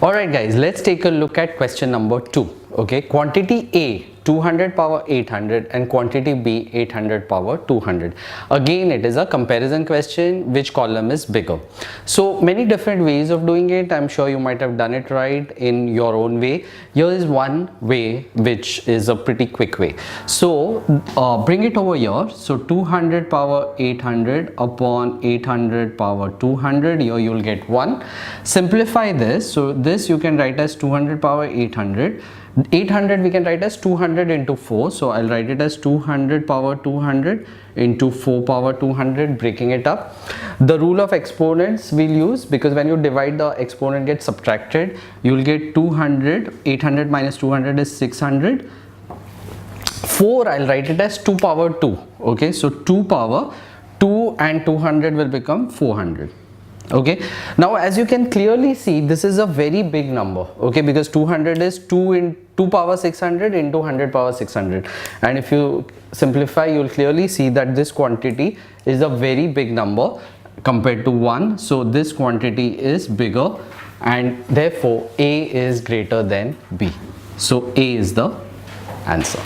Alright guys, let's take a look at question number 2. Okay, quantity A 200 power 800 and quantity B 800 power 200. Again, it is a comparison question. Which column is bigger? So many different ways of doing it. I'm sure you might have done it right in your own way. Here is one way which is a pretty quick way. So bring it over here. So 200 power 800 upon 800 power 200. Here you'll get 1. Simplify this. So this you can write as 200 power 800. 800 we can write as 200 into 4, so I'll write it as 200 power 200 into 4 power 200, breaking it up. The rule of exponents we'll use, because when you divide, the exponent gets subtracted. You'll get 200, 800 minus 200 is 600. 4 I'll write it as 2 power 2. Okay, so 2 power 2 and 200 will become 400. Okay, now as you can clearly see, this is a very big number. Okay, because 200 is 2 power 600 into 100 power 600, and if you simplify, you'll clearly see that this quantity is a very big number compared to 1. So this quantity is bigger, and therefore A is greater than B. So A is the answer.